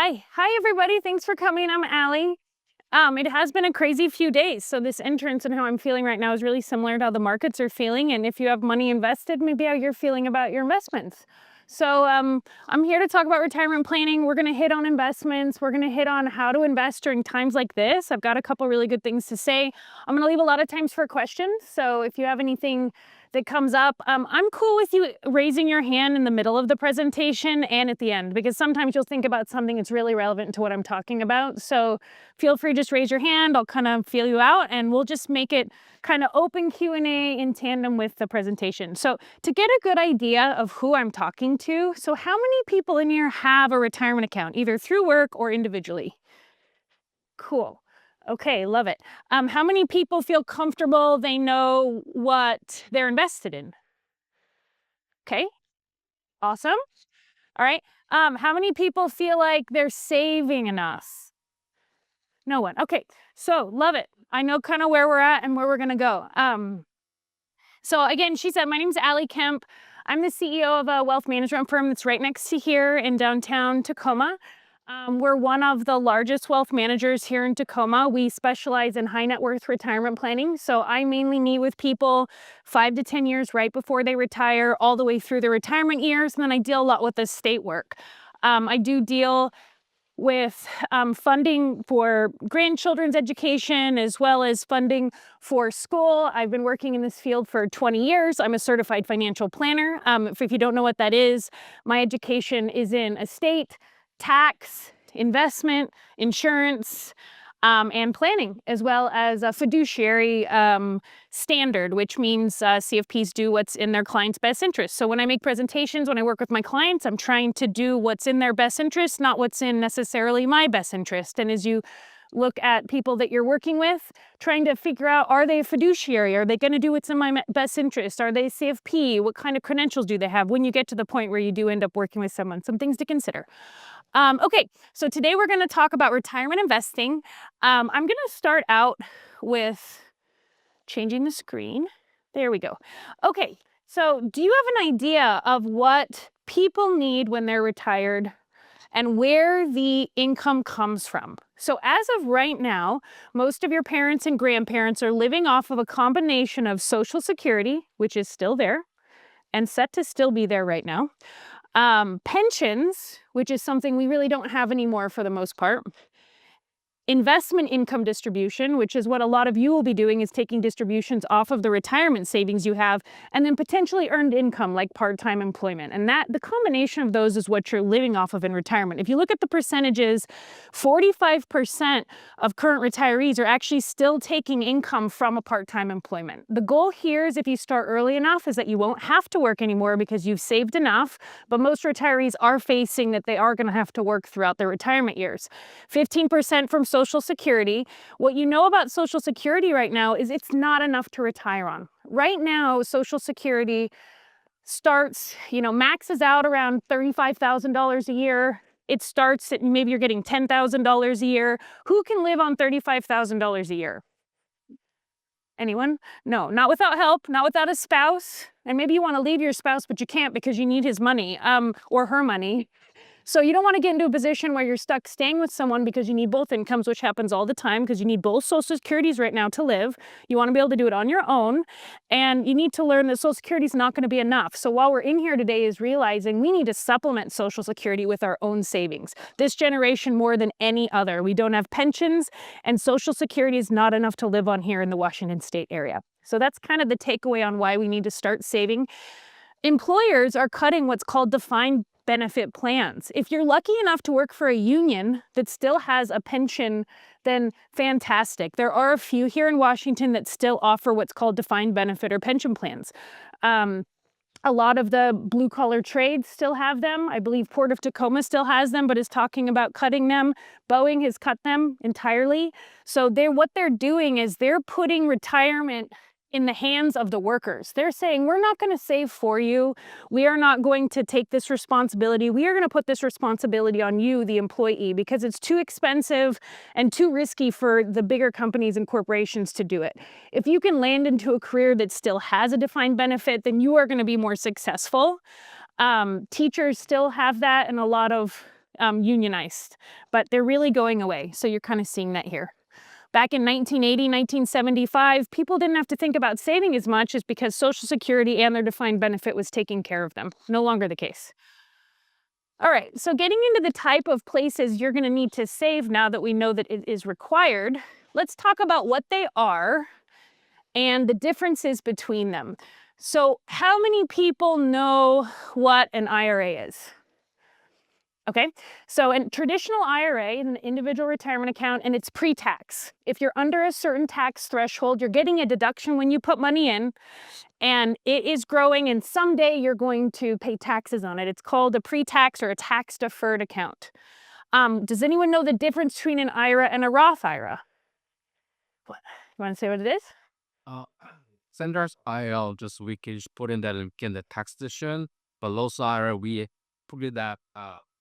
Hi everybody. Thanks for coming. I'm Allie. It has been a crazy few days. So this entrance and how I'm feeling right now is really similar to how the markets are feeling. And if you have money invested, maybe how you're feeling about your investments. So I'm here to talk about retirement planning. We're going to hit on investments. We're going to hit on how to invest during times like this. I've got a couple really good things to say. I'm going to leave a lot of times for questions. So if you have anything that comes up, I'm cool with you raising your hand in the middle of the presentation and at the end, because sometimes you'll think about something that's really relevant to what I'm talking about. So feel free, just raise your hand. I'll kind of feel you out and we'll just make it kind of open Q&A in tandem with the presentation. So to get a good idea of who I'm talking to, so how many people in here have a retirement account, either through work or individually? Cool. Okay, love it. How many people feel comfortable they know what they're invested in? Okay, awesome. All right. How many people feel like they're saving enough? No one. Okay, so love it. I know kind of where we're at and where we're gonna go. So again, she said, my name's Allie Kemp. I'm the CEO of a wealth management firm that's right next to here in downtown Tacoma. We're one of the largest wealth managers here in Tacoma. We specialize in high net worth retirement planning. So I mainly meet with people 5 to 10 years right before they retire, all the way through the retirement years. And then I deal a lot with estate work. I do deal with funding for grandchildren's education as well as funding for school. I've been working in this field for 20 years. I'm a certified financial planner. If you don't know what that is, my education is in estate, tax, investment, insurance, and planning, as well as a fiduciary standard, which means CFPs do what's in their client's best interest. So when I make presentations, when I work with my clients, I'm trying to do what's in their best interest, not what's in necessarily my best interest. And as you look at people that you're working with, trying to figure out, are they a fiduciary? Are they going to do what's in my best interest? Are they CFP? What kind of credentials do they have when you get to the point where you do end up working with someone? Some things to consider. Okay, so today we're going to talk about retirement investing. I'm going to start out with changing the screen. There we go. Okay, so do you have an idea of what people need when they're retired and where the income comes from? So as of right now, most of your parents and grandparents are living off of a combination of Social Security, which is still there and set to still be there right now, pensions, which is something we really don't have anymore for the most part, investment income distribution, which is what a lot of you will be doing, is taking distributions off of the retirement savings you have, and then potentially earned income like part-time employment. And that the combination of those is what you're living off of in retirement. If you look at the percentages, 45% of current retirees are actually still taking income from a part-time employment. The goal here is, if you start early enough, is that you won't have to work anymore because you've saved enough, but most retirees are facing that they are going to have to work throughout their retirement years. 15% from Social Security. What you know about Social Security right now is it's not enough to retire on. Right now, Social Security starts, maxes out around $35,000 a year. It starts at, maybe you're getting $10,000 a year. Who can live on $35,000 a year? Anyone? No, not without help, not without a spouse. And maybe you want to leave your spouse, but you can't because you need his money, or her money. So you don't want to get into a position where you're stuck staying with someone because you need both incomes, which happens all the time because you need both Social Securities right now to live. You want to be able to do it on your own, and you need to learn that Social Security is not going to be enough. So while we're in here today is realizing we need to supplement Social Security with our own savings. This generation more than any other. We don't have pensions, and Social Security is not enough to live on here in the Washington State area. So that's kind of the takeaway on why we need to start saving. Employers are cutting what's called defined benefit plans. If you're lucky enough to work for a union that still has a pension, then fantastic. There are a few here in Washington that still offer what's called defined benefit or pension plans. A lot of the blue-collar trades still have them. I believe Port of Tacoma still has them, but is talking about cutting them. Boeing has cut them entirely. So what they're doing is they're putting retirement in the hands of the workers. They're saying, we're not going to save for you. We are not going to take this responsibility. We are going to put this responsibility on you, the employee, because it's too expensive and too risky for the bigger companies and corporations to do it. If you can land into a career that still has a defined benefit, then you are going to be more successful. Teachers still have that, and a lot of unionized, but they're really going away. So you're kind of seeing that here. Back in 1980, 1975, people didn't have to think about saving as much as because Social Security and their defined benefit was taking care of them. No longer the case. All right, so getting into the type of places you're going to need to save now that we know that it is required, let's talk about what they are and the differences between them. So how many people know what an IRA is? Okay, so a traditional IRA, an individual retirement account, and it's pre-tax. If you're under a certain tax threshold, you're getting a deduction when you put money in, and it is growing, and someday you're going to pay taxes on it. It's called a pre-tax or a tax-deferred account. Does anyone know the difference between an IRA and a Roth IRA? What? You want to say what it is? Standards IL just we can just put in that in the tax decision, but Los IRA we put in that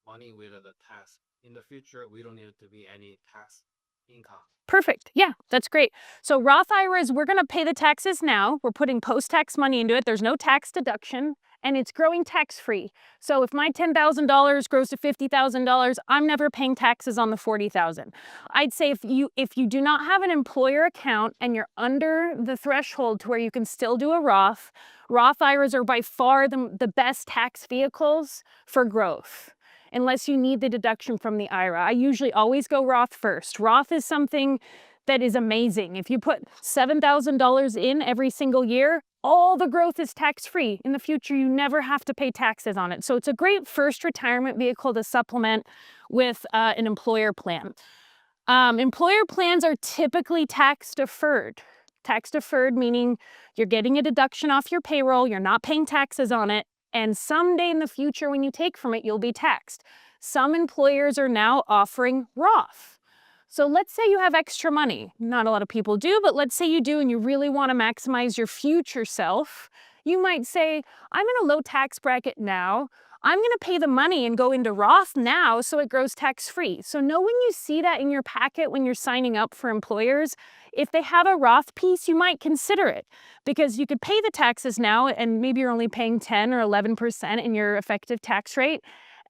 money with the tax. In the future, we don't need to be any tax income. Perfect. Yeah, that's great. So Roth IRAs, we're going to pay the taxes now. We're putting post-tax money into it. There's no tax deduction, and it's growing tax-free. So if my $10,000 grows to $50,000, I'm never paying taxes on the $40,000. I'd say if you do not have an employer account and you're under the threshold to where you can still do a Roth IRAs are by far the best tax vehicles for growth, unless you need the deduction from the IRA. I usually always go Roth first. Roth is something that is amazing. If you put $7,000 in every single year, all the growth is tax-free. In the future, you never have to pay taxes on it. So it's a great first retirement vehicle to supplement with an employer plan. Employer plans are typically tax-deferred. Tax-deferred meaning you're getting a deduction off your payroll, you're not paying taxes on it, and someday in the future when you take from it, you'll be taxed. Some employers are now offering Roth. So let's say you have extra money. Not a lot of people do, but let's say you do and you really want to maximize your future self. You might say, I'm in a low tax bracket now. I'm going to pay the money and go into Roth now so it grows tax-free. So know when you see that in your packet when you're signing up for employers, if they have a Roth piece, you might consider it because you could pay the taxes now and maybe you're only paying 10 or 11% in your effective tax rate.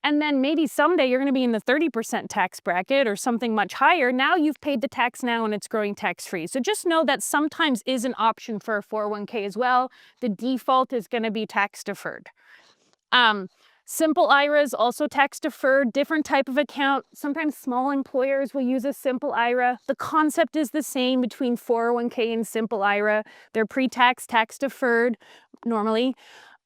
And then maybe someday you're going to be in the 30% tax bracket or something much higher. Now you've paid the tax now and it's growing tax-free. So just know that sometimes is an option for a 401k as well. The default is going to be tax-deferred. Simple IRAs, also tax-deferred, different type of account. Sometimes small employers will use a simple IRA. The concept is the same between 401k and simple IRA. They're pre-tax, tax-deferred normally.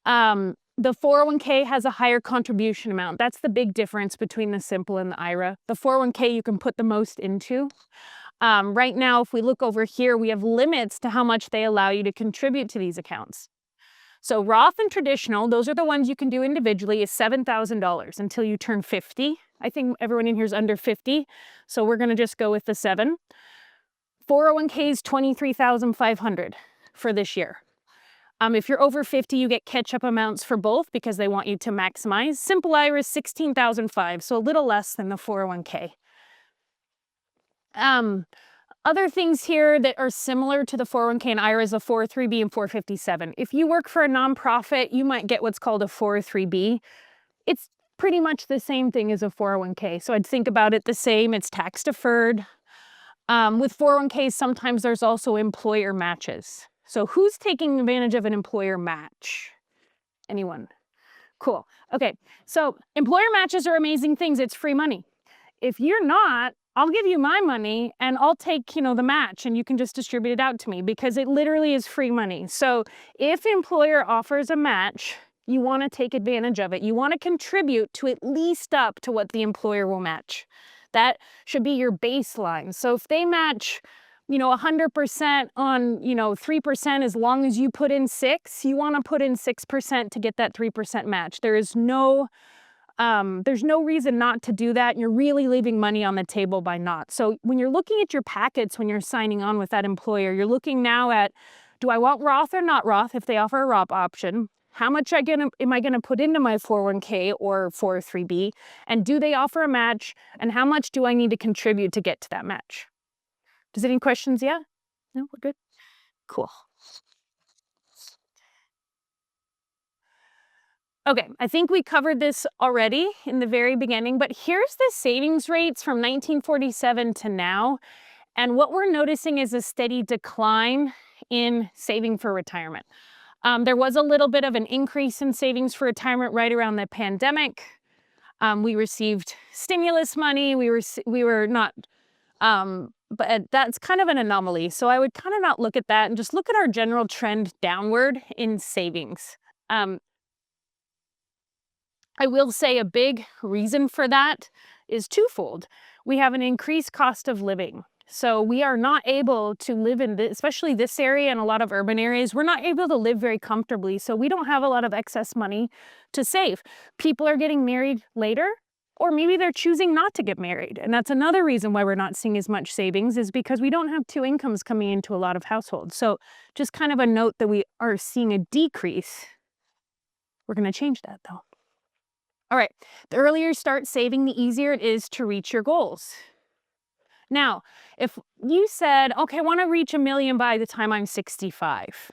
The 401k has a higher contribution amount. That's the big difference between the simple and the IRA. The 401k you can put the most into. Right now, if we look over here, we have limits to how much they allow you to contribute to these accounts. So Roth and traditional, those are the ones you can do individually, is $7,000 until you turn 50. I think everyone in here is under 50, so we're going to just go with the 7. 401k is $23,500 for this year. If you're over 50, you get catch-up amounts for both because they want you to maximize. Simple IRA is $16,500, so a little less than the 401k. Other things here that are similar to the 401k and IRA is a 403b and 457. If you work for a nonprofit, you might get what's called a 403b. It's pretty much the same thing as a 401k, so I'd think about it the same. It's tax-deferred. With 401ks, sometimes there's also employer matches. So who's taking advantage of an employer match? Anyone? Cool. Okay, so employer matches are amazing things. It's free money. If you're not, I'll give you my money and I'll take, the match and you can just distribute it out to me because it literally is free money. So if employer offers a match, you want to take advantage of it. You want to contribute to at least up to what the employer will match. That should be your baseline. So if they match 100% on, 3% as long as you put in 6, you want to put in 6% to get that 3% match. There's no reason not to do that. You're really leaving money on the table by not. So when you're looking at your packets, when you're signing on with that employer, you're looking now at, do I want Roth or not Roth if they offer a Roth option? How much am I going to put into my 401k or 403b? And do they offer a match? And how much do I need to contribute to get to that match? Does any questions yet? No, we're good? Cool. Okay, I think we covered this already in the very beginning, but here's the savings rates from 1947 to now. And what we're noticing is a steady decline in saving for retirement. There was a little bit of an increase in savings for retirement right around the pandemic. We received stimulus money. We were not, but that's kind of an anomaly. So I would kind of not look at that and just look at our general trend downward in savings. Um, I will say a big reason for that is twofold. We have an increased cost of living. So we are not able to live in this, especially this area and a lot of urban areas, we're not able to live very comfortably. So we don't have a lot of excess money to save. People are getting married later, or maybe they're choosing not to get married. And that's another reason why we're not seeing as much savings, is because we don't have two incomes coming into a lot of households. So just kind of a note that we are seeing a decrease. We're going to change that though. All right, the earlier you start saving, the easier it is to reach your goals. Now, if you said, okay, I want to reach $1 million by the time I'm 65,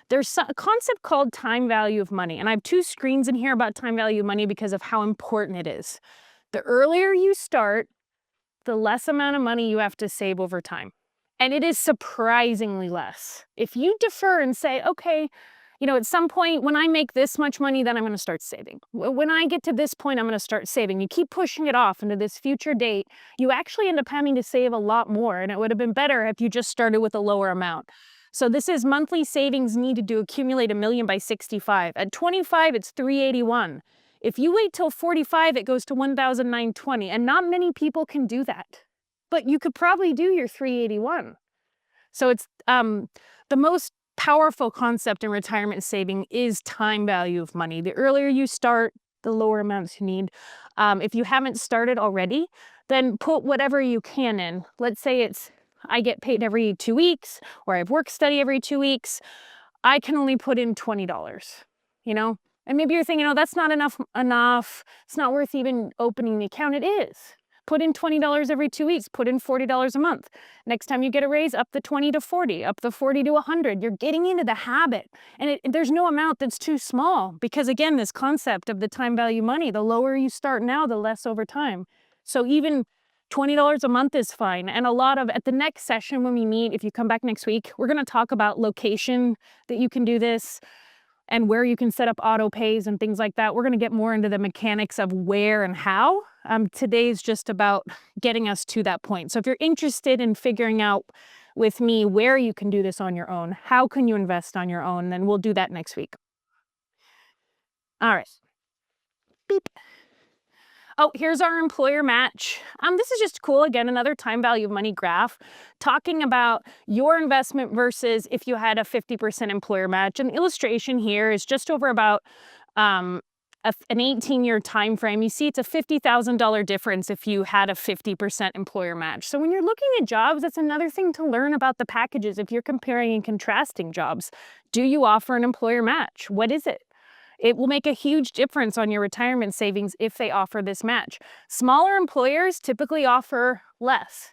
there's a concept called time value of money. And I have two screens in here about time value of money because of how important it is. The earlier you start, the less amount of money you have to save over time. And it is surprisingly less. If you defer and say, okay, at some point when I make this much money, then I'm going to start saving. When I get to this point, I'm going to start saving. You keep pushing it off into this future date, you actually end up having to save a lot more. And it would have been better if you just started with a lower amount. So this is monthly savings needed to accumulate $1 million by 65. At 25, it's 381. If you wait till 45, it goes to 1,920. And not many people can do that. But you could probably do your 381. So it's the most powerful concept in retirement saving is time value of money. The earlier you start, the lower amounts you need. If you haven't started already, then put whatever you can in. Let's say I get paid every 2 weeks, or I have work study every 2 weeks. I can only put in $20, And maybe you're thinking, oh, that's not enough. It's not worth even opening the account. It is. Put in $20 every 2 weeks, put in $40 a month. Next time you get a raise, up the 20 to 40, up the 40 to 100. You're getting into the habit. And there's no amount that's too small because, again, this concept of the time value money, the lower you start now, the less over time. So even $20 a month is fine. And at the next session when we meet, if you come back next week, we're going to talk about location that you can do this and where you can set up auto pays and things like that. We're going to get more into the mechanics of where and how. Today's just about getting us to that point. So if you're interested in figuring out with me where you can do this on your own, how can you invest on your own, then we'll do that next week. All right. Beep. Oh, here's our employer match. This is just cool. Again, another time value of money graph talking about your investment versus if you had a 50% employer match. And the illustration here is just over about an 18-year time frame. You see it's a $50,000 difference if you had a 50% employer match. So when you're looking at jobs, that's another thing to learn about the packages. If you're comparing and contrasting jobs, do you offer an employer match? What is it? It will make a huge difference on your retirement savings if they offer this match. Smaller employers typically offer less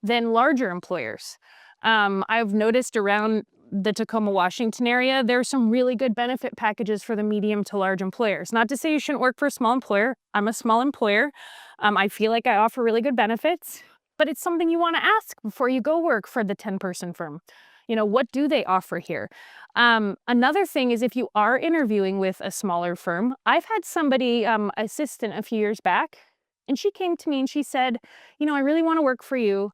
than larger employers. I've noticed around the Tacoma, Washington area, there are some really good benefit packages for the medium to large employers. Not to say you shouldn't work for a small employer. I'm a small employer. I feel like I offer really good benefits, but it's something you want to ask before you go work for the 10-person firm. What do they offer here? Another thing is if you are interviewing with a smaller firm, I've had somebody, assistant a few years back, and she came to me and she said, I really want to work for you,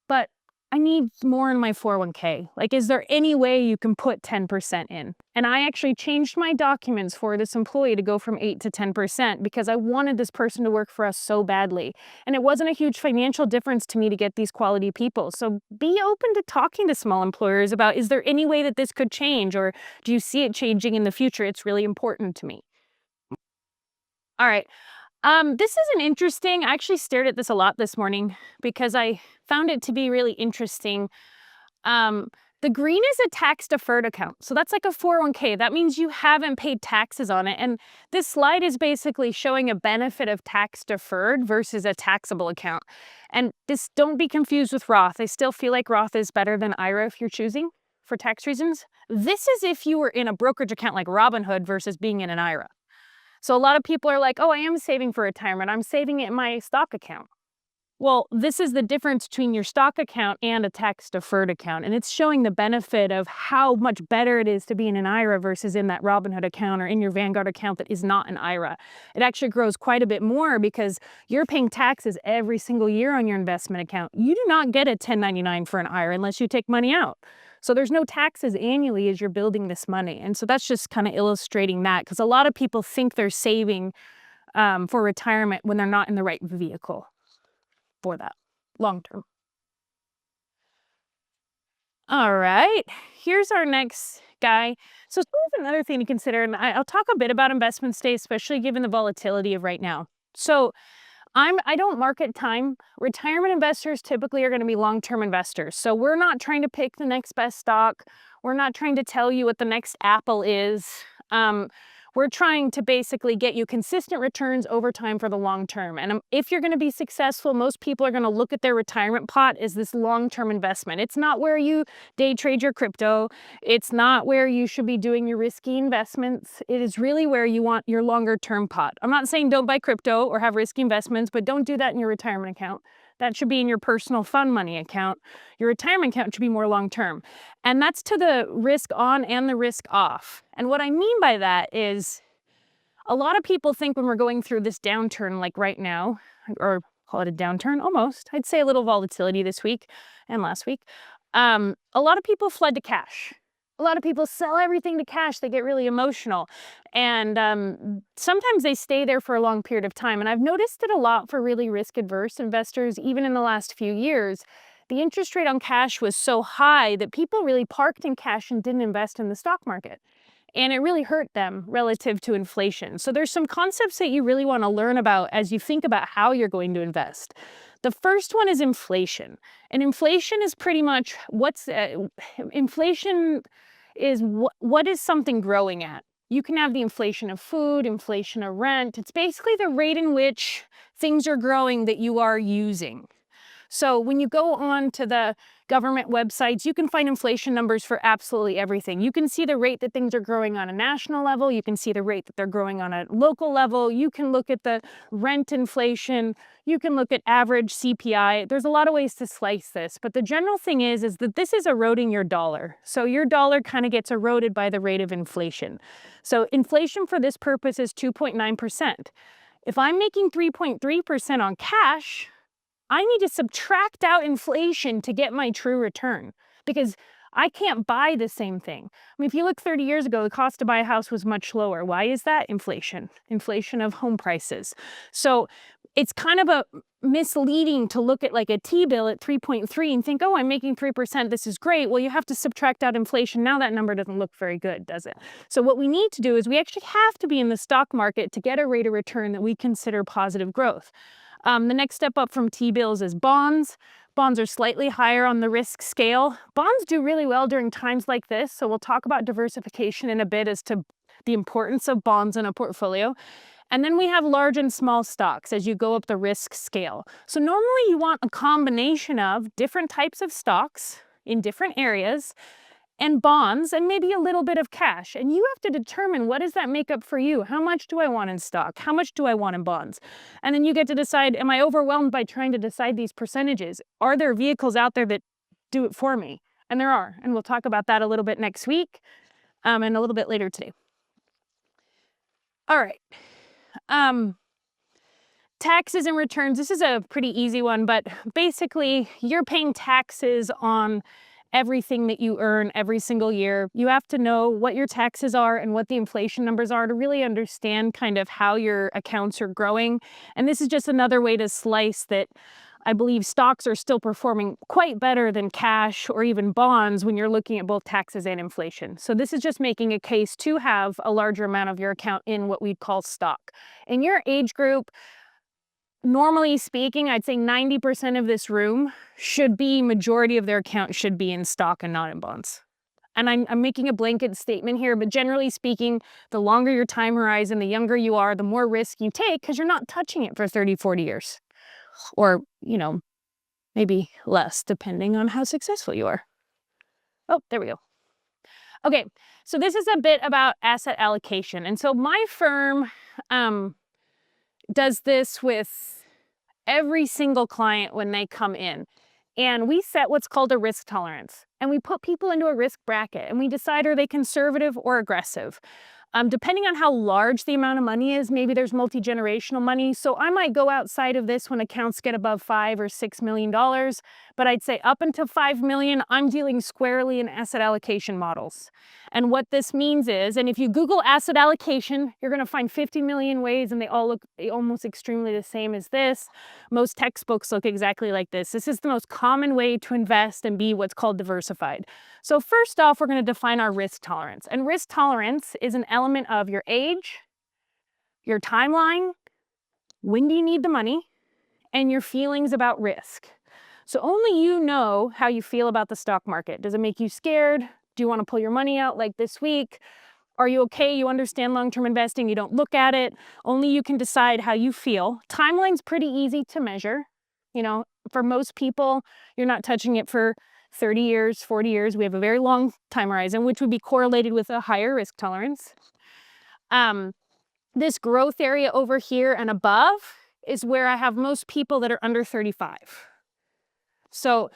but I need more in my 401k. Like, is there any way you can put 10% in? And I actually changed my documents for this employee to go from 8 to 10% because I wanted this person to work for us so badly. And it wasn't a huge financial difference to me to get these quality people. So be open to talking to small employers about, is there any way that this could change? Or do you see it changing in the future? It's really important to me. All right. This is an interesting, I actually stared at this a lot this morning because I found it to be really interesting. The green is a tax deferred account. So that's like a 401k. That means you haven't paid taxes on it. And this slide is basically showing a benefit of tax deferred versus a taxable account. And don't be confused with Roth. I still feel like Roth is better than IRA if you're choosing. for tax reasons. This is if you were in a brokerage account like Robinhood versus being in an IRA. So a lot of people are like, oh, I am saving for retirement. I'm saving it in my stock account. Well, this is the difference between your stock account and a tax-deferred account, and it's showing the benefit of how much better it is to be in an IRA versus in that Robinhood account or in your Vanguard account that is not an IRA. It actually grows quite a bit more because you're paying taxes every single year on your investment account. You do not get a 1099 for an IRA unless you take money out. So there's no taxes annually as you're building this money. And so that's just kind of illustrating that, because a lot of people think they're saving for retirement when they're not in the right vehicle for that long term. All right, here's our next guy. So here's another thing to consider, and I'll talk a bit about investments today, especially given the volatility of right now. So I don't market time. Retirement investors typically are going to be long-term investors. So we're not trying to pick the next best stock. We're not trying to tell you what the next Apple is. We're trying to basically get you consistent returns over time for the long term. And if you're going to be successful, most people are going to look at their retirement pot as this long-term investment. It's not where you day trade your crypto. It's not where you should be doing your risky investments. It is really where you want your longer-term pot. I'm not saying don't buy crypto or have risky investments, but don't do that in your retirement account. That should be in your personal fund money account. Your retirement account should be more long-term. And that's to the risk on and the risk off. And what I mean by that is a lot of people think when we're going through this downturn like right now, or call it a downturn almost, I'd say a little volatility this week and last week, a lot of people fled to cash. A lot of people sell everything to cash. They get really emotional. And sometimes they stay there for a long period of time. And I've noticed it a lot for really risk-adverse investors, even in the last few years. The interest rate on cash was so high that people really parked in cash and didn't invest in the stock market. And it really hurt them relative to inflation. So there's some concepts that you really want to learn about as you think about how you're going to invest. The first one is inflation. And inflation is pretty much inflation is what is something growing at. You can have the inflation of food, inflation of rent. It's basically the rate in which things are growing that you are using. So when you go on to the government websites, you can find inflation numbers for absolutely everything. You can see the rate that things are growing on a national level. You can see the rate that they're growing on a local level. You can look at the rent inflation. You can look at average CPI. There's a lot of ways to slice this, but the general thing is that this is eroding your dollar. So your dollar kind of gets eroded by the rate of inflation. So inflation for this purpose is 2.9%. If I'm making 3.3% on cash, I need to subtract out inflation to get my true return, because I can't buy the same thing. I mean, if you look 30 years ago, the cost to buy a house was much lower. Why is that? Inflation of home prices. So it's kind of a misleading to look at like a T-bill at 3.3 and think, oh, I'm making 3%. This is great. Well, you have to subtract out inflation. Now that number doesn't look very good, does it? So what we need to do is we actually have to be in the stock market to get a rate of return that we consider positive growth. The next step up from T-bills is bonds. Bonds are slightly higher on the risk scale. Bonds do really well during times like this, so we'll talk about diversification in a bit as to the importance of bonds in a portfolio. And then we have large and small stocks as you go up the risk scale. So normally you want a combination of different types of stocks in different areas and bonds and maybe a little bit of cash. And you have to determine, what does that make up for you? How much do I want in stock? How much do I want in bonds? And then you get to decide, am I overwhelmed by trying to decide these percentages? Are there vehicles out there that do it for me? And there are. And we'll talk about that a little bit next week and a little bit later today. All right. Taxes and returns. This is a pretty easy one, but basically you're paying taxes on everything that you earn every single year. You have to know what your taxes are and what the inflation numbers are to really understand kind of how your accounts are growing. And this is just another way to slice that. I believe stocks are still performing quite better than cash or even bonds when you're looking at both taxes and inflation. So this is just making a case to have a larger amount of your account in what we'd call stock. In your age group, normally speaking, I'd say 90% of this room majority of their account should be in stock and not in bonds. And I'm making a blanket statement here, but generally speaking, the longer your time horizon, the younger you are, the more risk you take because you're not touching it for 30, 40 years. Or, maybe less, depending on how successful you are. Oh, there we go. Okay, so this is a bit about asset allocation. And so my firm does this with every single client when they come in. And we set what's called a risk tolerance. And we put people into a risk bracket and we decide, are they conservative or aggressive? Depending on how large the amount of money is, maybe there's multi-generational money. So I might go outside of this when accounts get above $5 or $6 million. But I'd say up until 5 million, I'm dealing squarely in asset allocation models. And what this means is, and if you Google asset allocation, you're going to find 50 million ways and they all look almost extremely the same as this. Most textbooks look exactly like this. This is the most common way to invest and be what's called diversified. So first off, we're going to define our risk tolerance. And risk tolerance is an element of your age, your timeline, when do you need the money, and your feelings about risk. So only you know how you feel about the stock market. Does it make you scared? Do you want to pull your money out like this week? Are you okay? You understand long-term investing. You don't look at it. Only you can decide how you feel. Timeline's pretty easy to measure. You know, for most people, you're not touching it for 30 years, 40 years. We have a very long time horizon, which would be correlated with a higher risk tolerance. This growth area over here and above is where I have most people that are under 35. So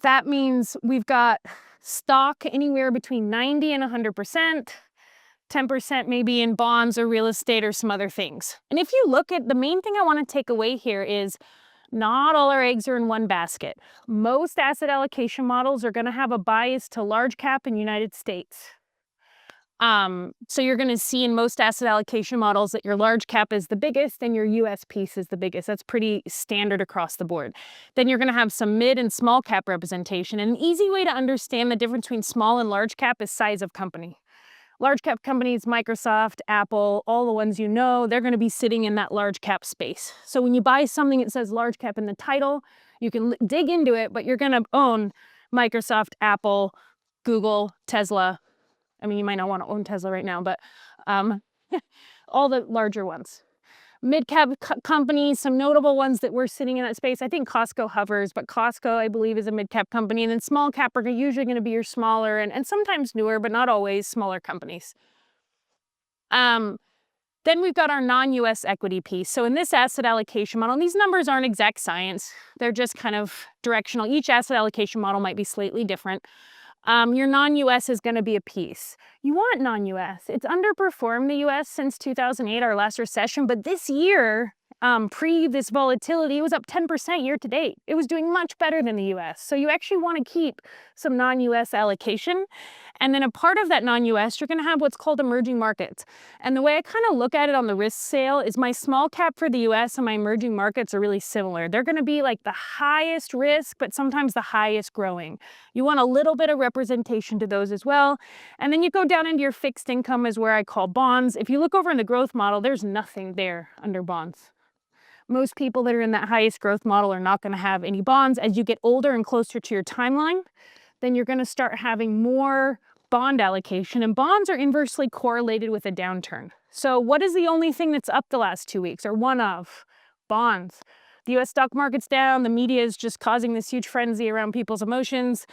that means we've got stock anywhere between 90 and 100%. 10% maybe in bonds or real estate or some other things. And if you look at the main thing I want to take away here is not all our eggs are in one basket. Most asset allocation models are going to have a bias to large cap in the United States. So you're going to see in most asset allocation models that your large cap is the biggest and your US piece is the biggest. That's pretty standard across the board. Then you're going to have some mid and small cap representation. And an easy way to understand the difference between small and large cap is size of company. Large cap companies, Microsoft, Apple, all the ones you know, they're going to be sitting in that large cap space. So when you buy something that says large cap in the title, you can dig into it, but you're going to own Microsoft, Apple, Google, Tesla. I mean, you might not want to own Tesla right now, but all the larger ones. Mid-cap companies, some notable ones that we're sitting in that space. I think Costco hovers, but Costco, I believe, is a mid-cap company. And then small cap are usually going to be your smaller and sometimes newer, but not always, smaller companies. Then we've got our non-US equity piece. So in this asset allocation model, and these numbers aren't exact science. They're just kind of directional. Each asset allocation model might be slightly different. Your non-US is going to be a piece. You want non-US. It's underperformed the US since 2008, our last recession, but this year, pre this volatility, it was up 10% year to date. It was doing much better than the US. So you actually want to keep some non-US allocation. And then a part of that non-US, you're going to have what's called emerging markets. And the way I kind of look at it on the risk scale is my small cap for the US and my emerging markets are really similar. They're going to be like the highest risk, but sometimes the highest growing. You want a little bit of representation to those as well. And then you go down into your fixed income is where I call bonds. If you look over in the growth model, there's nothing there under bonds. Most people that are in that highest growth model are not going to have any bonds. As you get older and closer to your timeline, then you're going to start having more bond allocation, and bonds are inversely correlated with a downturn. So what is the only thing that's up the last 2 weeks, or one of? Bonds. The US stock market's down, the media is just causing this huge frenzy around people's emotions,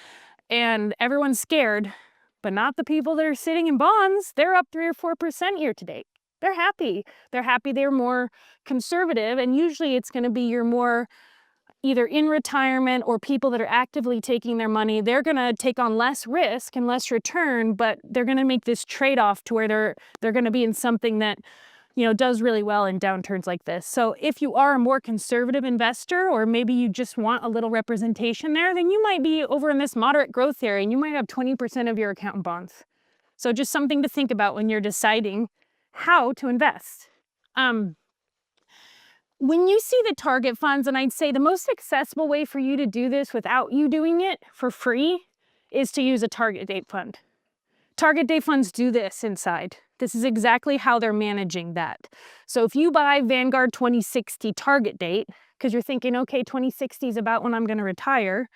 and everyone's scared, but not the people that are sitting in bonds. They're up 3 or 4% year to date. They're happy. They're happy they're more conservative, and usually it's going to be your more either in retirement or people that are actively taking their money. They're going to take on less risk and less return, but they're going to make this trade-off to where they're going to be in something that, you know, does really well in downturns like this. So if you are a more conservative investor, or maybe you just want a little representation there, then you might be over in this moderate growth area and you might have 20% of your account in bonds. So just something to think about when you're deciding how to invest. When you see the target funds, and I'd say the most accessible way for you to do this without you doing it for free is to use a target date fund. Target date funds do this inside. This is exactly how they're managing that. So if you buy Vanguard 2060 target date, because you're thinking, okay, 2060 is about when I'm going to retire,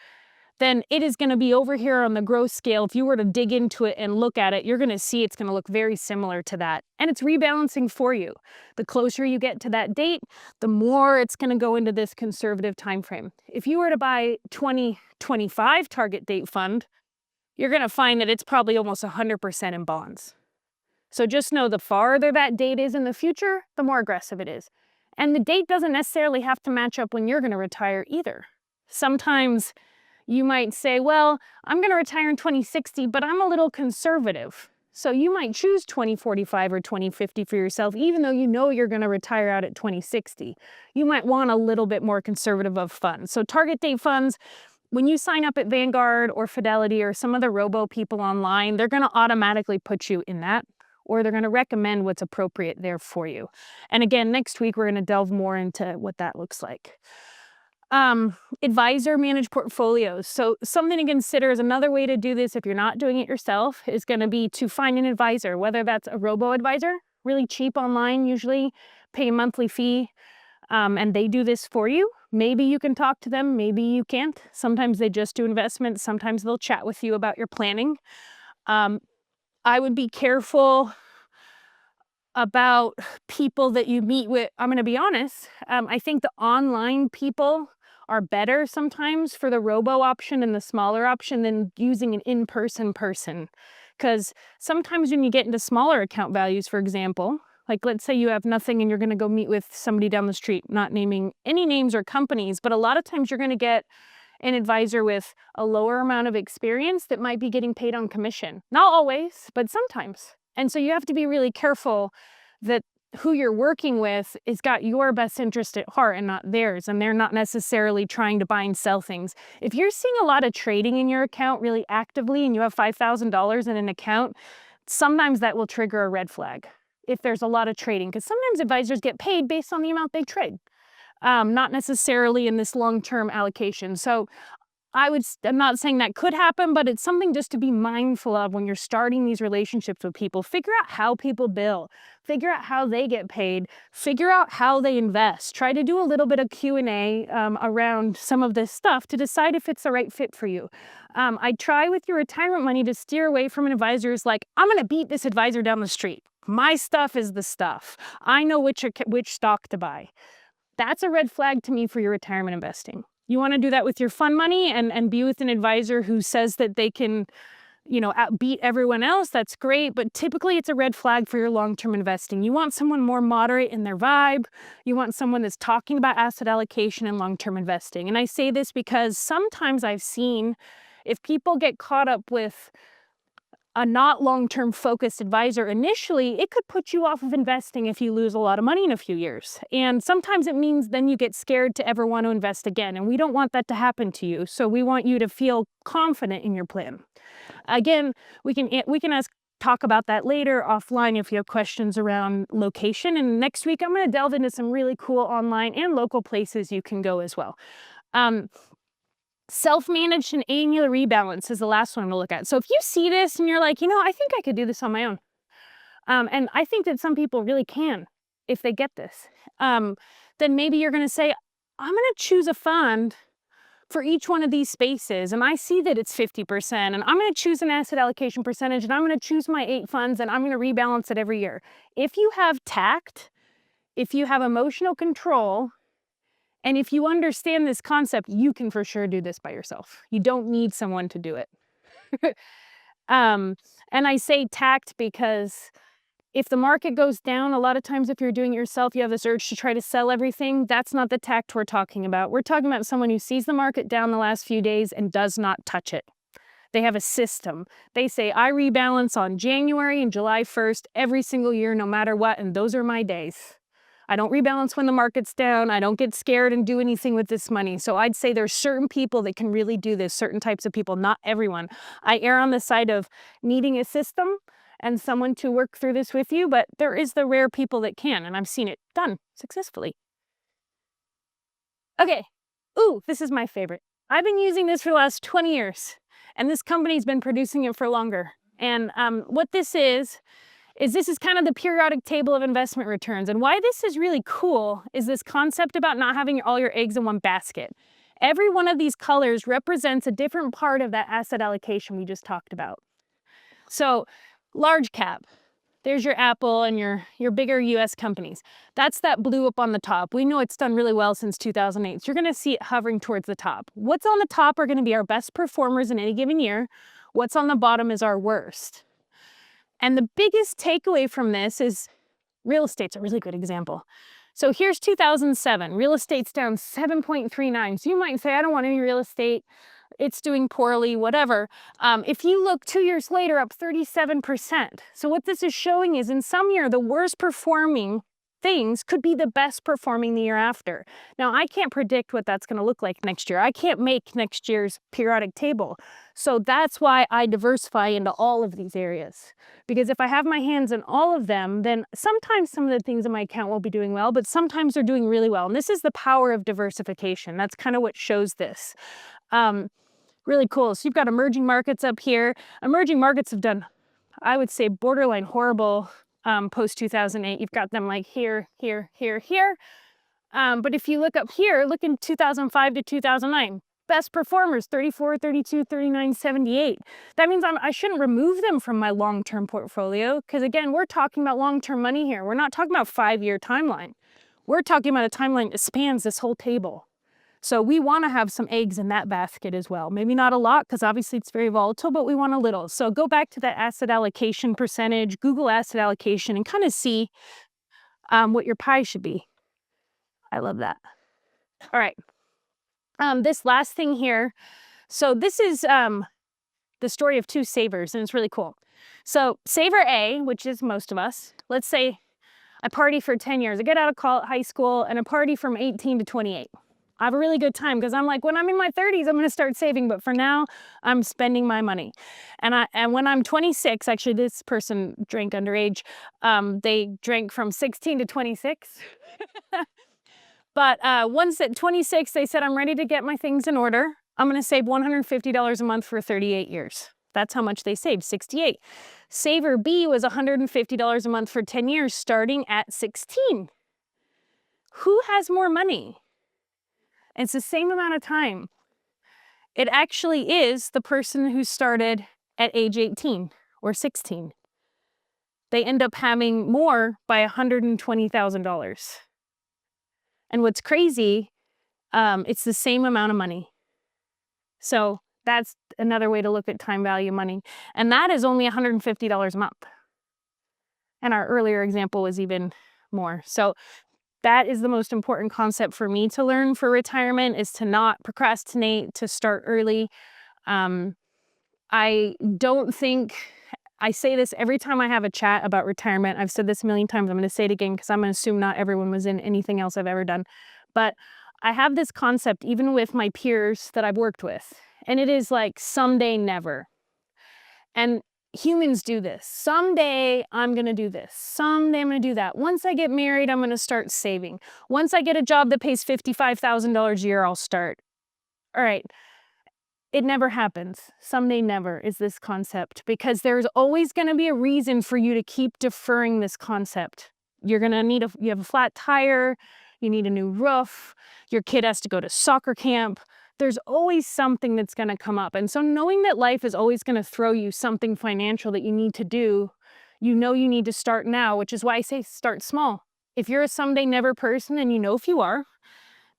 then it is going to be over here on the growth scale. If you were to dig into it and look at it, you're going to see it's going to look very similar to that. And it's rebalancing for you. The closer you get to that date, the more it's going to go into this conservative time frame. If you were to buy 2025 target date fund, you're going to find that it's probably almost 100% in bonds. So just know the farther that date is in the future, the more aggressive it is. And the date doesn't necessarily have to match up when you're going to retire either. Sometimes you might say, well, I'm going to retire in 2060, but I'm a little conservative. So you might choose 2045 or 2050 for yourself, even though you know you're going to retire out at 2060. You might want a little bit more conservative of funds. So target date funds, when you sign up at Vanguard or Fidelity or some of the robo people online, they're going to automatically put you in that, or they're going to recommend what's appropriate there for you. And again, next week, we're going to delve more into what that looks like. Advisor managed portfolios. So something to consider is another way to do this if you're not doing it yourself is going to be to find an advisor, whether that's a robo advisor, really cheap online, usually pay a monthly fee, and they do this for you. Maybe you can talk to them, maybe you can't. Sometimes they just do investments. Sometimes they'll chat with you about your planning. I would be careful about people that you meet with. I'm going to be honest. I think the online people are better sometimes for the robo option and the smaller option than using an in-person person. Because sometimes when you get into smaller account values, for example, like let's say you have nothing and you're going to go meet with somebody down the street, not naming any names or companies, but a lot of times you're going to get an advisor with a lower amount of experience that might be getting paid on commission. Not always, but sometimes. And so you have to be really careful that who you're working with has got your best interest at heart and not theirs, and they're not necessarily trying to buy and sell things. If you're seeing a lot of trading in your account really actively and you have $5,000 in an account, sometimes that will trigger a red flag if there's a lot of trading, because sometimes advisors get paid based on the amount they trade, not necessarily in this long-term allocation. So I'm not saying that could happen, but it's something just to be mindful of when you're starting these relationships with people. Figure out how people bill, figure out how they get paid, figure out how they invest. Try to do a little bit of Q&A around some of this stuff to decide if it's the right fit for you. I try with your retirement money to steer away from an advisor who's like, I'm going to beat this advisor down the street. My stuff is the stuff. I know which stock to buy. That's a red flag to me for your retirement investing. You want to do that with your fund money and be with an advisor who says that they can, outbeat everyone else. That's great. But typically it's a red flag for your long-term investing. You want someone more moderate in their vibe. You want someone that's talking about asset allocation and long-term investing. And I say this because sometimes I've seen if people get caught up with a not long-term focused advisor initially, it could put you off of investing if you lose a lot of money in a few years. And sometimes it means then you get scared to ever want to invest again. And we don't want that to happen to you. So we want you to feel confident in your plan. Again, we can talk about that later offline if you have questions around location. And next week, I'm going to delve into some really cool online and local places you can go as well. Self-managed and annual rebalance is the last one to look at. So if you see this and you're like, I think I could do this on my own. And I think that some people really can if they get this. Then maybe you're going to say, I'm going to choose a fund for each one of these spaces. And I see that it's 50%. And I'm going to choose an asset allocation percentage. And I'm going to choose my 8 funds. And I'm going to rebalance it every year. If you have tact, if you have emotional control, and if you understand this concept, you can for sure do this by yourself. You don't need someone to do it. And I say tact because if the market goes down, a lot of times if you're doing it yourself, you have this urge to try to sell everything. That's not the tact we're talking about. We're talking about someone who sees the market down the last few days and does not touch it. They have a system. They say, I rebalance on January and July 1st every single year, no matter what, and those are my days. I don't rebalance when the market's down. I don't get scared and do anything with this money. So I'd say there's certain people that can really do this, certain types of people, not everyone. I err on the side of needing a system and someone to work through this with you, but there is the rare people that can, and I've seen it done successfully. Okay. Ooh, this is my favorite. I've been using this for the last 20 years, and this company's been producing it for longer. And what this is this is kind of the periodic table of investment returns. And why this is really cool is this concept about not having all your eggs in one basket. Every one of these colors represents a different part of that asset allocation we just talked about. So large cap, there's your Apple and your bigger US companies. That's that blue up on the top. We know it's done really well since 2008. So you're going to see it hovering towards the top. What's on the top are going to be our best performers in any given year. What's on the bottom is our worst. And the biggest takeaway from this is real estate's a really good example. So here's 2007. Real estate's down 7.39. So you might say, I don't want any real estate. It's doing poorly, whatever. If you look 2 years later, up 37%. So what this is showing is in some year, the worst performing things could be the best performing the year after. Now, I can't predict what that's going to look like next year. I can't make next year's periodic table. So that's why I diversify into all of these areas. Because if I have my hands in all of them, then sometimes some of the things in my account won't be doing well, but sometimes they're doing really well. And this is the power of diversification. That's kind of what shows this. Really cool. So you've got emerging markets up here. Emerging markets have done, I would say, borderline horrible post 2008. You've got them like here, here, here, here. But if you look up here, look in 2005 to 2009, best performers, 34, 32, 39, 78. That means I shouldn't remove them from my long-term portfolio because, again, we're talking about long-term money here. We're not talking about a 5-year timeline. We're talking about a timeline that spans this whole table. So we want to have some eggs in that basket as well. Maybe not a lot because obviously it's very volatile, but we want a little. So go back to that asset allocation percentage, Google asset allocation, and kind of see what your pie should be. I love that. All right. This last thing here. So this is the story of two savers, and it's really cool. So saver A, which is most of us, let's say I party for 10 years. I get out of high school and I party from 18 to 28. I have a really good time because I'm like, when I'm in my 30s, I'm going to start saving. But for now, I'm spending my money. And when I'm 26, actually, this person drank underage. They drank from 16 to 26. But once at 26, they said, I'm ready to get my things in order. I'm going to save $150 a month for 38 years. That's how much they saved, 68. Saver B was $150 a month for 10 years, starting at 16. Who has more money? It's the same amount of time. It actually is the person who started at age 18 or 16. They end up having more by $120,000. And what's crazy, it's the same amount of money. So that's another way to look at time value money. And that is only $150 a month. And our earlier example was even more. So that is the most important concept for me to learn for retirement, is to not procrastinate, to start early. I don't think, I say this every time I have a chat about retirement. I've said this a million times. I'm going to say it again because I'm going to assume not everyone was in anything else I've ever done. But I have this concept even with my peers that I've worked with. And it is like someday never. And humans do this. Someday I'm going to do this. Someday I'm going to do that. Once I get married, I'm going to start saving. Once I get a job that pays $55,000 a year, I'll start. All right. It never happens. Someday never is this concept, because there's always going to be a reason for you to keep deferring this concept. You're going to need you have a flat tire, you need a new roof, your kid has to go to soccer camp. There's always something that's going to come up. And so knowing that life is always going to throw you something financial that you need to do, you know you need to start now, which is why I say start small. If you're a someday never person, and you know if you are,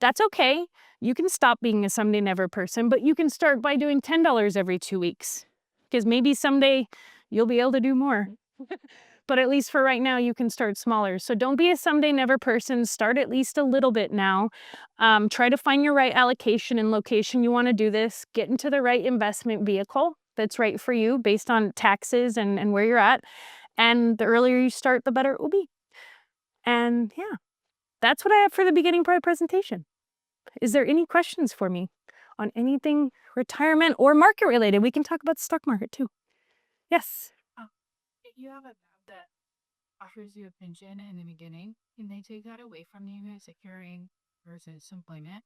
that's okay. You can stop being a someday never person, but you can start by doing $10 every 2 weeks, because maybe someday you'll be able to do more. But at least for right now, you can start smaller. So don't be a someday never person. Start at least a little bit now. Try to find your right allocation and location you want to do this. Get into the right investment vehicle that's right for you based on taxes and where you're at. And the earlier you start, the better it will be. And yeah, that's what I have for the beginning part of the presentation. Is there any questions for me on anything retirement or market related? We can talk about the stock market too. Yes. If you have a job that offers you a pension in the beginning, can they take that away from you as securing versus employment?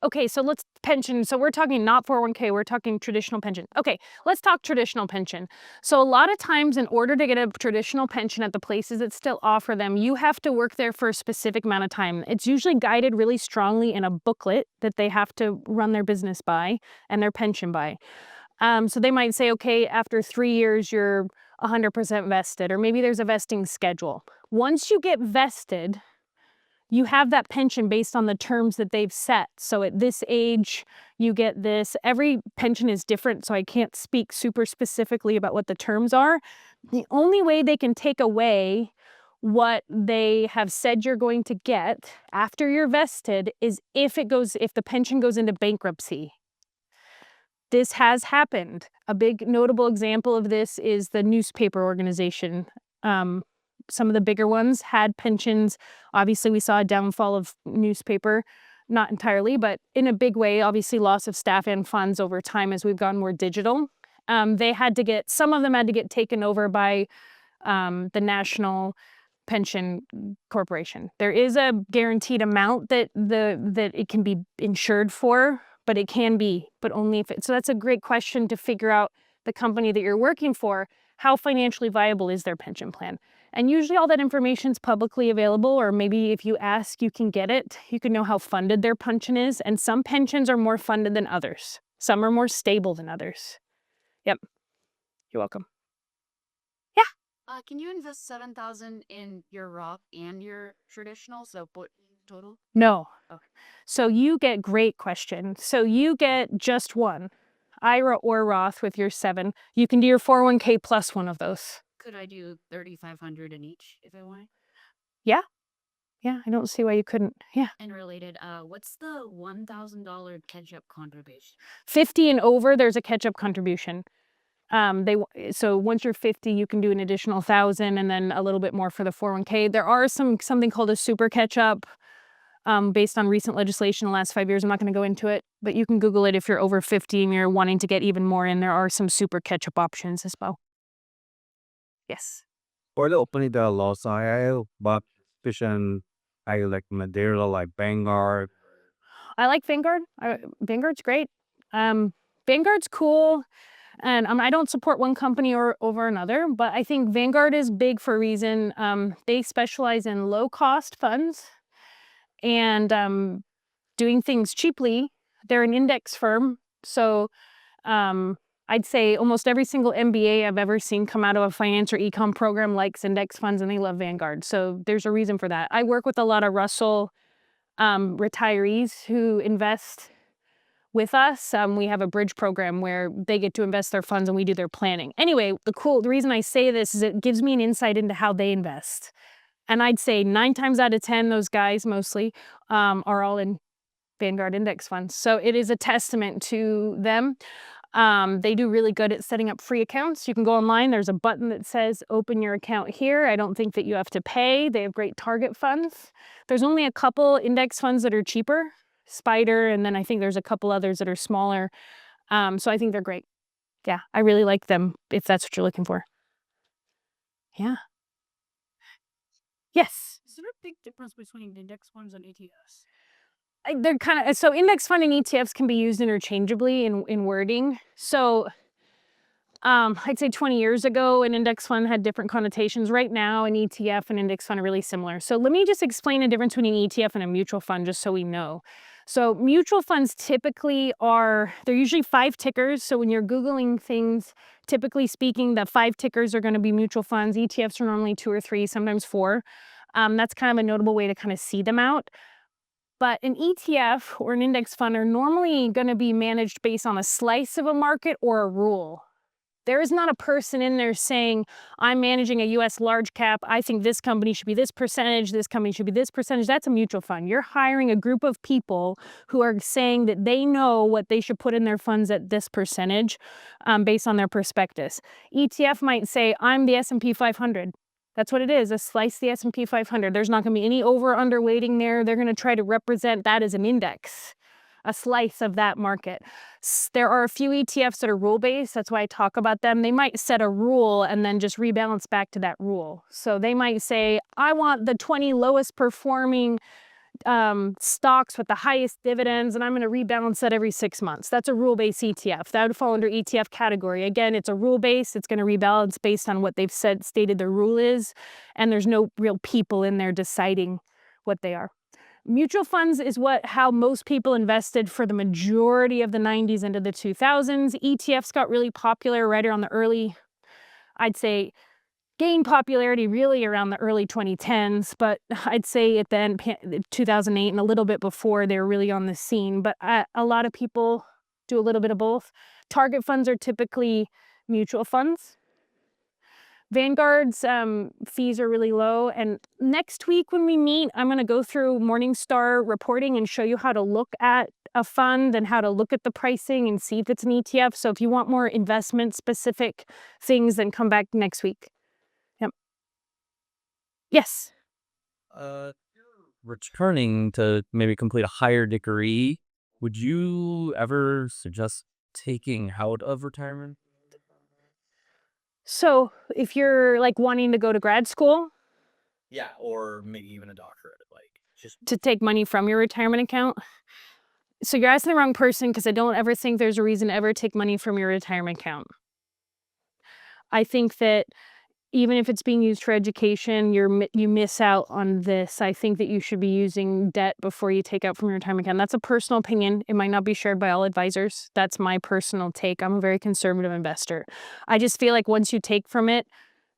Okay, so let's pension. So we're talking not 401k, we're talking traditional pension. Okay, let's talk traditional pension. So a lot of times in order to get a traditional pension at the places that still offer them, you have to work there for a specific amount of time. It's usually guided really strongly in a booklet that they have to run their business by and their pension by. So they might say, okay, after 3 years, you're 100% vested, or maybe there's a vesting schedule. Once you get vested, you have that pension based on the terms that they've set. So at this age, you get this. Every pension is different, so I can't speak super specifically about what the terms are. The only way they can take away what they have said you're going to get after you're vested is if the pension goes into bankruptcy. This has happened. A big notable example of this is the newspaper organization. Some of the bigger ones had pensions. Obviously, we saw a downfall of newspaper, not entirely, but in a big way, obviously loss of staff and funds over time as we've gone more digital. Some of them had to get taken over by the National Pension Corporation. There is a guaranteed amount that it can be insured for, but it can be, but only if so that's a great question to figure out the company that you're working for, how financially viable is their pension plan? And usually all that information is publicly available, or maybe if you ask, you can get it. You can know how funded their pension is, and some pensions are more funded than others. Some are more stable than others. Yep. You're welcome. Can you invest 7,000 in your Roth and your traditional? So put total? No. Okay. So you get, great question. So you get just one, IRA or Roth with your 7. You can do your 401k plus one of those. Could I do 3,500 in each if I want? Yeah, I don't see why you couldn't. Yeah. And related, what's the $1,000 catch-up contribution? 50 and over, there's a catch-up contribution. So once you're 50, you can do an additional 1,000 and then a little bit more for the 401k. There are something called a super catch-up based on recent legislation in the last 5 years. I'm not going to go into it, but you can Google it if you're over 50 and you're wanting to get even more in. There are some super catch-up options as well. Yes. For the opening the loss, I but vision I like Madeira like Vanguard. I like Vanguard. Vanguard's great. Vanguard's cool. And I don't support one company over another, but I think Vanguard is big for a reason. They specialize in low-cost funds and doing things cheaply. They're an index firm. So I'd say almost every single MBA I've ever seen come out of a finance or econ program likes index funds, and they love Vanguard. So there's a reason for that. I work with a lot of Russell retirees who invest with us. We have a bridge program where they get to invest their funds and we do their planning. Anyway, the reason I say this is it gives me an insight into how they invest. And I'd say 9 times out of 10, those guys mostly are all in Vanguard index funds. So it is a testament to them. They do really good at setting up free accounts. You can go online. There's a button that says open your account here. I don't think that you have to pay. They have great target funds. There's only a couple index funds that are cheaper. Spider, and then I think there's a couple others that are smaller. So I think they're great. Yeah, I really like them if that's what you're looking for. Yeah. Yes. Is there a big difference between the index funds and ETFs? They're kind of, so index fund and ETFs can be used interchangeably in wording. So I'd say 20 years ago, an index fund had different connotations. Right now, an ETF and index fund are really similar. So let me just explain the difference between an ETF and a mutual fund, just so we know. So mutual funds typically they're usually 5 tickers. So when you're Googling things, typically speaking, the 5 tickers are going to be mutual funds. ETFs are normally 2 or 3, sometimes 4. That's kind of a notable way to kind of see them out. But an ETF or an index fund are normally going to be managed based on a slice of a market or a rule. There is not a person in there saying, I'm managing a US large cap. I think this company should be this percentage. This company should be this percentage. That's a mutual fund. You're hiring a group of people who are saying that they know what they should put in their funds at this percentage based on their prospectus. ETF might say, I'm the S&P 500. That's what it is, a slice the S&P 500. There's not going to be any over or under weighting there. They're going to try to represent that as an index, a slice of that market. There are a few ETFs that are rule-based. That's why I talk about them. They might set a rule and then just rebalance back to that rule. So they might say, I want the 20 lowest performing stocks with the highest dividends, and I'm going to rebalance that every 6 months. That's a rule-based ETF. That would fall under ETF category. Again, it's a rule-based. It's going to rebalance based on what they've stated the rule is, and there's no real people in there deciding what they are. Mutual funds is how most people invested for the majority of the 90s into the 2000s. ETFs got really popular right around the early, I'd say gained popularity really around the early 2010s, but I'd say at the end 2008 and a little bit before they were really on the scene. But a lot of people do a little bit of both. Target funds are typically mutual funds. Vanguard's fees are really low. And next week when we meet, I'm going to go through Morningstar reporting and show you how to look at a fund and how to look at the pricing and see if it's an ETF. So if you want more investment specific things, then come back next week. Yep. Yes. Returning to maybe complete a higher degree, would you ever suggest taking out of retirement? So if you're like wanting to go to grad school Yeah, or maybe even a doctorate, like just to take money from your retirement account, so you're asking the wrong person because I don't ever think there's a reason to ever take money from your retirement account. I think that even if it's being used for education, you miss out on this. I think that you should be using debt before you take out from your retirement account. That's a personal opinion. It might not be shared by all advisors. That's my personal take. I'm a very conservative investor. I just feel like once you take from it,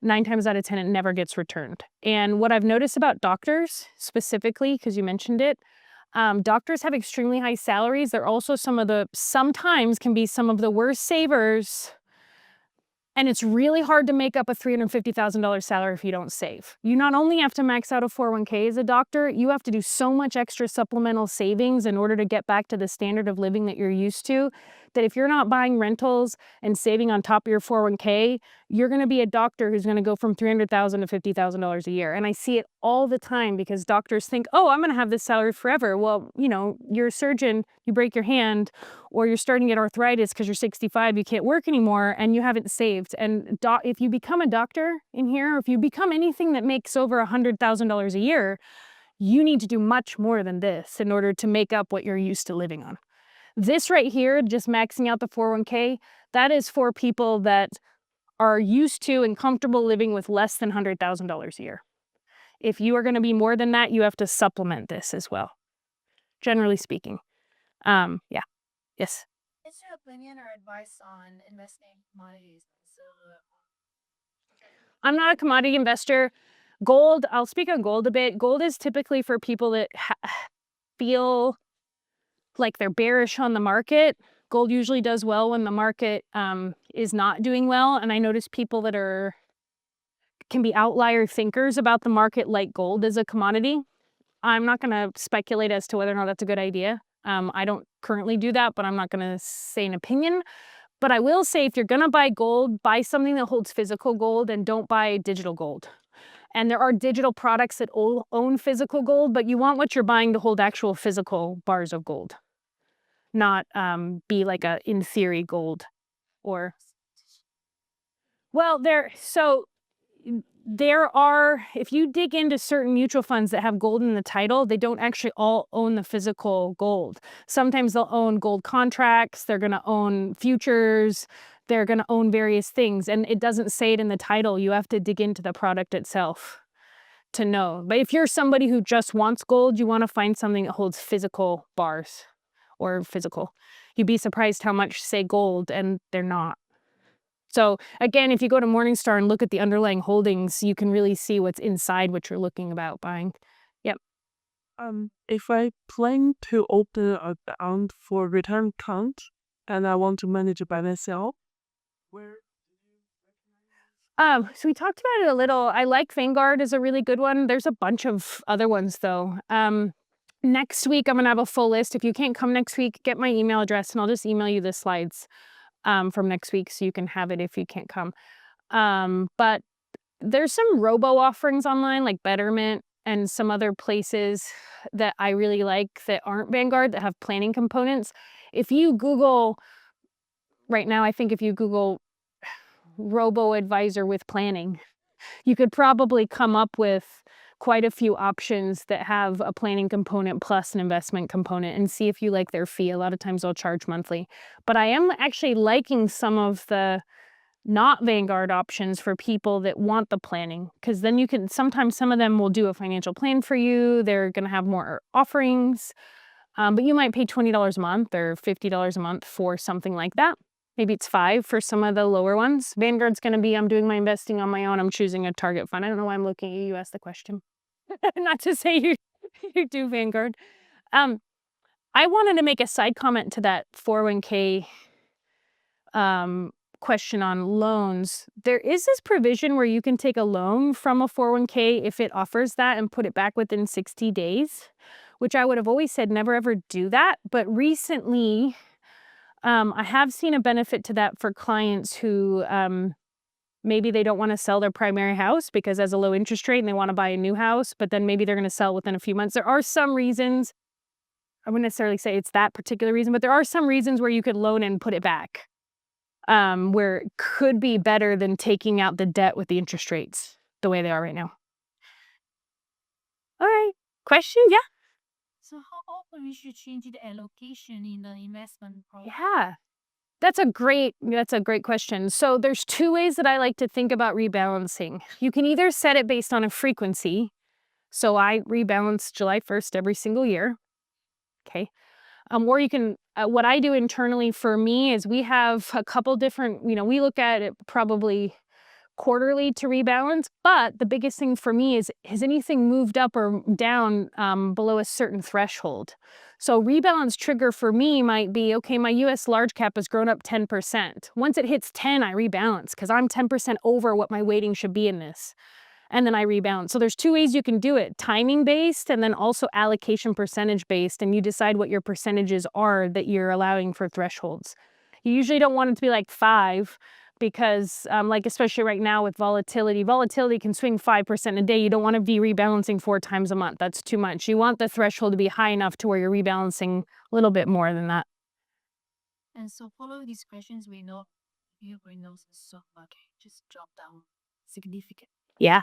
9 times out of 10, it never gets returned. And what I've noticed about doctors specifically, because you mentioned it, doctors have extremely high salaries. They're also sometimes can be some of the worst savers. And it's really hard to make up a $350,000 salary if you don't save. You not only have to max out a 401k as a doctor, you have to do so much extra supplemental savings in order to get back to the standard of living that you're used to, that if you're not buying rentals and saving on top of your 401k, you're going to be a doctor who's going to go from $300,000 to $50,000 a year. And I see it all the time because doctors think, oh, I'm going to have this salary forever. Well, you're a surgeon, you break your hand, or you're starting to get arthritis because you're 65, you can't work anymore, and you haven't saved. And if you become a doctor in here, or if you become anything that makes over $100,000 a year, you need to do much more than this in order to make up what you're used to living on. This right here, just maxing out the 401k, that is for people that are used to and comfortable living with less than $100,000 a year. If you are going to be more than that, you have to supplement this as well, generally speaking. Yeah. Yes. What's your opinion or advice on investing in commodities? I'm not a commodity investor. Gold, I'll speak on gold a bit. Gold is typically for people that feel like they're bearish on the market. Gold usually does well when the market is not doing well. And I notice people that can be outlier thinkers about the market like gold as a commodity. I'm not going to speculate as to whether or not that's a good idea. I don't currently do that, but I'm not going to say an opinion. But I will say if you're going to buy gold, buy something that holds physical gold and don't buy digital gold. And there are digital products that own physical gold, but you want what you're buying to hold actual physical bars of gold, not be like a in theory gold or. Well, there are, if you dig into certain mutual funds that have gold in the title, they don't actually all own the physical gold. Sometimes they'll own gold contracts, they're going to own futures, they're going to own various things. And it doesn't say it in the title. You have to dig into the product itself to know. But if you're somebody who just wants gold, you want to find something that holds physical bars or physical. You'd be surprised how much say gold and they're not. So again, if you go to Morningstar and look at the underlying holdings, you can really see what's inside what you're looking about buying. Yep. If I plan to open an account for return account and I want to manage it by myself, where So we talked about it a little. I like Vanguard is a really good one. There's a bunch of other ones though. Next week, I'm going to have a full list. If you can't come next week, get my email address and I'll just email you the slides from next week so you can have it if you can't come. But there's some robo offerings online like Betterment and some other places that I really like that aren't Vanguard that have planning components. If you Google right now, I think if you Google robo advisor with planning, you could probably come up with quite a few options that have a planning component plus an investment component and see if you like their fee. A lot of times they'll charge monthly. But I am actually liking some of the not Vanguard options for people that want the planning, because then you can, sometimes some of them will do a financial plan for you. They're going to have more offerings, but you might pay $20 a month or $50 a month for something like that. Maybe it's 5 for some of the lower ones. Vanguard's going to be, I'm doing my investing on my own. I'm choosing a target fund. I don't know why I'm looking at you. You asked the question. Not to say you do Vanguard. I wanted to make a side comment to that 401k question on loans. There is this provision where you can take a loan from a 401k if it offers that and put it back within 60 days, which I would have always said never ever do that. But recently, I have seen a benefit to that for clients who maybe they don't want to sell their primary house because has a low interest rate and they want to buy a new house, but then maybe they're going to sell within a few months. There are some reasons, I wouldn't necessarily say it's that particular reason, but there are some reasons where you could loan and put it back, where it could be better than taking out the debt with the interest rates the way they are right now. All right. Question? Yeah. So how often we should change the allocation in the investment program? Yeah. That's a great question. So there's 2 ways that I like to think about rebalancing. You can either set it based on a frequency. So I rebalance July 1st every single year. Okay. Or you can, what I do internally for me is we have a couple different, we look at it probably quarterly to rebalance, but the biggest thing for me is, has anything moved up or down below a certain threshold? So rebalance trigger for me might be, okay, my US large cap has grown up 10%. Once it hits 10, I rebalance because I'm 10% over what my weighting should be in this. And then I rebalance. So there's 2 ways you can do it, timing based and then also allocation percentage based. And you decide what your percentages are that you're allowing for thresholds. You usually don't want it to be like 5 because like especially right now with volatility can swing 5% a day. You don't want to be rebalancing 4 times a month. That's too much. You want the threshold to be high enough to where you're rebalancing a little bit more than that. And so follow these questions, we know everybody knows the stock market just dropped down significantly. Yeah.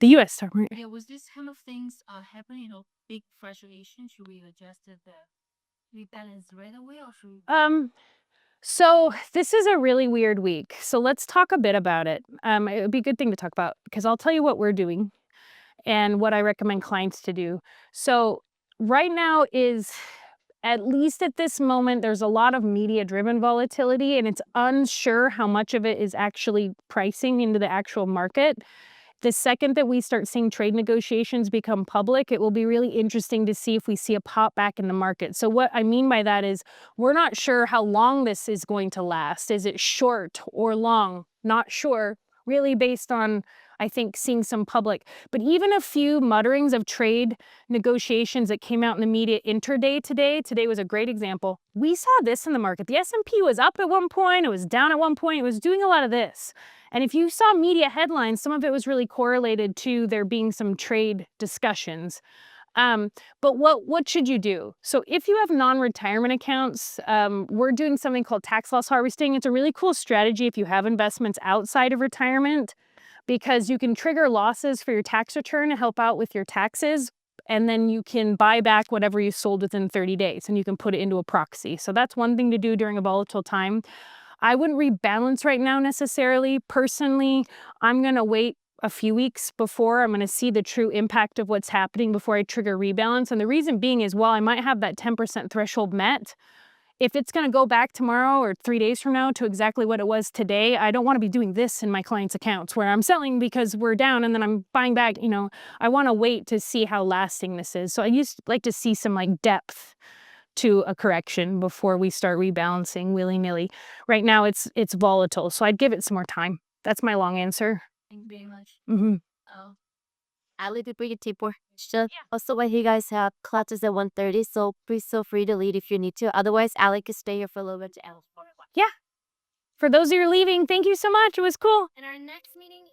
The US stock market. Yeah, was this kind of things happening, big fluctuation? Should we adjust the rebalance right away or should we? So this is a really weird week. So let's talk a bit about it. It would be a good thing to talk about because I'll tell you what we're doing and what I recommend clients to do. So right now is, at least at this moment, there's a lot of media-driven volatility and it's unsure how much of it is actually pricing into the actual market. The second that we start seeing trade negotiations become public, it will be really interesting to see if we see a pop back in the market. So what I mean by that is we're not sure how long this is going to last. Is it short or long? Not sure, really based on, I think, seeing some public. But even a few mutterings of trade negotiations that came out in the media intraday today was a great example. We saw this in the market. The S&P was up at one point, it was down at one point, it was doing a lot of this. And if you saw media headlines, some of it was really correlated to there being some trade discussions. But what should you do? So if you have non-retirement accounts, we're doing something called tax loss harvesting. It's a really cool strategy if you have investments outside of retirement because you can trigger losses for your tax return to help out with your taxes. And then you can buy back whatever you sold within 30 days and you can put it into a proxy. So that's one thing to do during a volatile time. I wouldn't rebalance right now necessarily. Personally, I'm going to wait a few weeks before I'm going to see the true impact of what's happening before I trigger rebalance. And the reason being is while I might have that 10% threshold met, if it's going to go back tomorrow or 3 days from now to exactly what it was today, I don't want to be doing this in my clients' accounts where I'm selling because we're down and then I'm buying back. I want to wait to see how lasting this is. So I used to like to see some depth to a correction before we start rebalancing willy-nilly. Right now it's volatile, so I'd give it some more time. That's my long answer. Thank you very much. Mm-hmm. Ali, before you take more questions, also when you guys have classes at 1:30, so please feel free to leave if you need to. Otherwise, Ali can stay here for a little bit to answer. Yeah. For those of you who are leaving, thank you so much. It was cool. And our next meeting